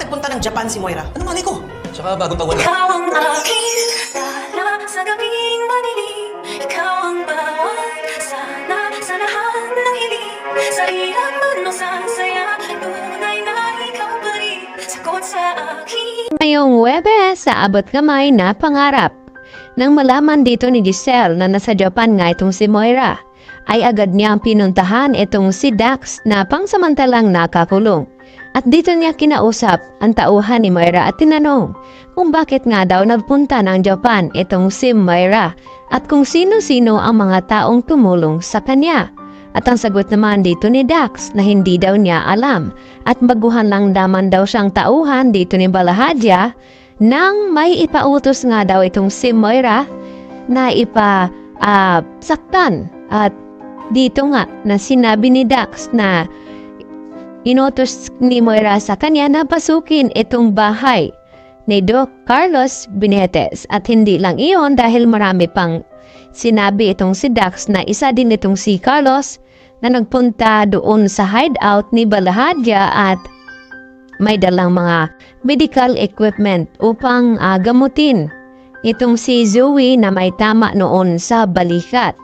nagpunta ng Japan si Moira? Ano malay ko? Tsaka bagong taon na. Ikaw ang aking dala sa gabing madilim. Ikaw ang bawat sana sa lahat ng hiling. Sa ilang man o sa saya, tunay na ikaw pa rin. Sagot sa akin. Ngayong Webes sa abot kamay na pangarap. Nang malaman dito ni Giselle na nasa Japan nga itong si Moira, ay agad niyang pinuntahan itong si Dax na pangsamantalang nakakulong. At dito niya kinausap ang tauhan ni Moira at tinanong kung bakit nga daw nagpunta ng Japan itong si Moira at kung sino-sino ang mga taong tumulong sa kanya. At ang sagot naman dito ni Dax na hindi daw niya alam at baguhan lang naman daw siyang tauhan dito ni Balahadja nang may ipautos nga daw itong si Moira na saktan. At dito nga na sinabi ni Dax na inutos ni Moira sa kanya na pasukin itong bahay ni Doc Carlos Benitez. At hindi lang iyon dahil marami pang sinabi itong si Dax na isa din itong si Carlos na nagpunta doon sa hideout ni Balahadja at may dalang mga medical equipment upang gamutin itong si Zoe na may tama noon sa balikat.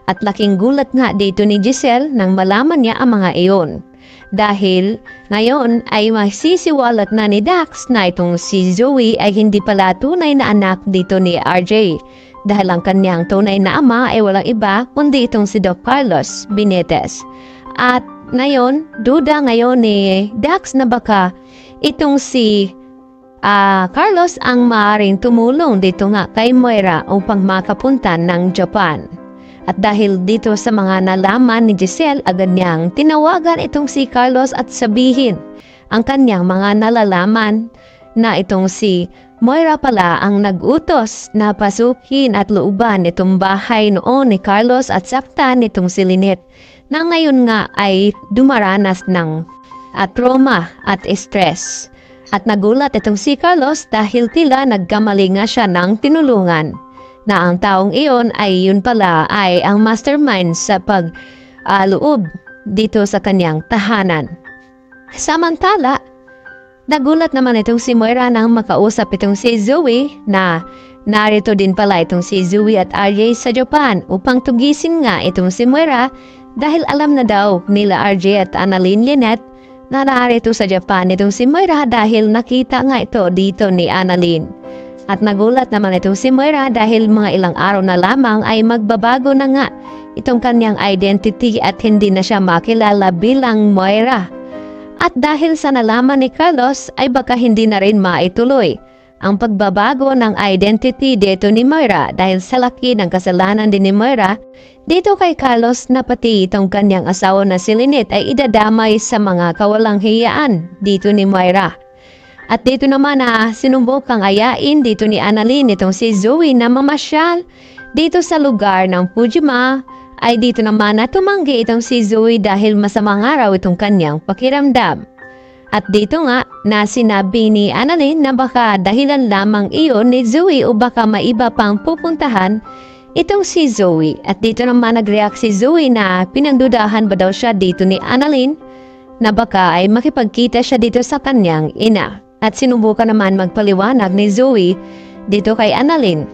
At laking gulat nga dito ni Giselle nang malaman niya ang mga iyon. Dahil ngayon ay masisiwalat na ni Dax na itong si Zoe ay hindi pala tunay na anak dito ni RJ. Dahil ang kanyang tunay na ama ay walang iba kundi itong si Doc Carlos Benitez. At ngayon, duda ngayon ni Dax na baka itong si Carlos ang maaaring tumulong dito nga kay Moira upang makapunta ng Japan. At dahil dito sa mga nalaman ni Giselle, agad niyang tinawagan itong si Carlos at sabihin ang kanyang mga nalalaman na itong si Moira pala ang nag-utos na pasukin at looban itong bahay noon ni Carlos at saktan itong si Lynette na ngayon nga ay dumaranas ng trauma at stress. At nagulat itong si Carlos dahil tila nagkamali nga siya ng tinulungan. Na ang taong iyon ay yun pala ay ang mastermind sa pagloob dito sa kanyang tahanan. Samantala, nagulat naman itong si Moira nang makausap itong si Zoe na narito din pala itong si Zoe at RJ sa Japan upang tugisin nga itong si Moira dahil alam na daw nila RJ at Annalyn Lynette na narito sa Japan itong si Moira dahil nakita nga ito dito ni Annalyn. At nagulat naman itong si Moira dahil mga ilang araw na lamang ay magbabago na nga itong kanyang identity at hindi na siya makilala bilang Moira. At dahil sa nalaman ni Carlos ay baka hindi na rin maituloy ang pagbabago ng identity dito ni Moira dahil sa laki ng kasalanan din ni Moira dito kay Carlos na pati itong kanyang asawa na si Lynette ay idadamay sa mga kawalang hiyaan dito ni Moira. At dito naman na sinubukang ayain dito ni Annalyn itong si Zoe na mamasyal dito sa lugar ng Fujima ay dito naman na tumanggi itong si Zoe dahil masamang araw itong kanyang pakiramdam. At dito nga na sinabi ni Annalyn na baka dahilan lamang iyon ni Zoe o baka maiba pang pupuntahan itong si Zoe. At dito naman nag-react si Zoe na pinagdudahan ba daw siya dito ni Annalyn na baka ay makipagkita siya dito sa kanyang ina. At sinubukan naman magpaliwanag ni Zoe dito kay Annalyn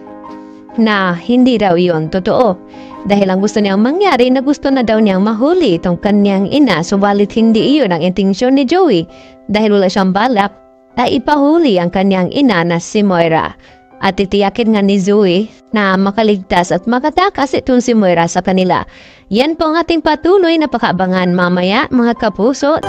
na hindi raw iyon totoo. Dahil ang gusto niyang mangyari na gusto na daw niyang mahuli itong kanyang ina, subalit hindi iyon ang intensyon ni Joey dahil wala siyang balak na ipahuli ang kanyang ina na si Moira. At titiyakin nga ni Zoe na makaligtas at makatakas itong si Moira sa kanila. Yan po ang ating patuloy na pakaabangan mamaya mga kapuso.